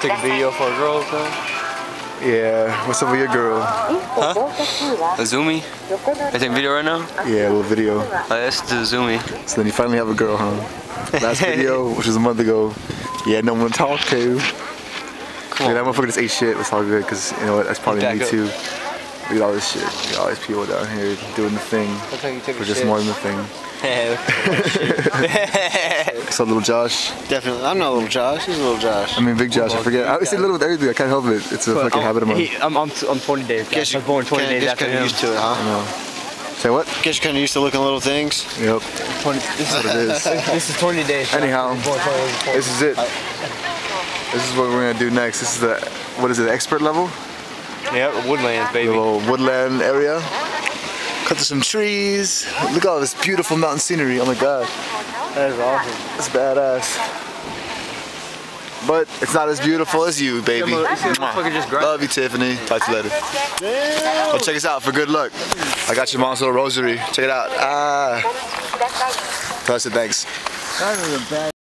Take a video for a girl, so. Yeah, what's up with your girl? Huh? A Zoomy? I take a video right now? Yeah, a little video. That's the Zoomy. So then you finally have a girl, huh? Last video, which was a month ago, you had no one to talk to. Come on. That motherfucker just ate shit. It's all good, because you know what? That's probably me too. Look at all this shit. Look at all these people down here doing the thing. Looks like you took Or a just shit. more than the thing. So little Josh. Definitely. I'm not little Josh. He's little Josh. I mean big Josh. I forget. I always say little with everything. I can't help it. It's a fucking habit of mine. I'm 20 days. Guess I was born 20 days after kind of him. used to it, huh? I know. Say what? Guess you're kind of used to looking at little things. Yep. 20, That's what it is. this is 20 days. Anyhow, Born 20 days before. this is it. This is what we're gonna do next. This is the, what is it, expert level? Yeah, woodlands, The baby. little woodland area. Cut through some trees. Look at all this beautiful mountain scenery. Oh my god. That is awesome. That's badass. But it's not as beautiful as you, baby. Motherfucker just grabbed. Love you, Tiffany. Talk to you later. Oh, check us out for good luck. I got your mom's little rosary. Check it out. Ah. Tell us thanks. That was a bad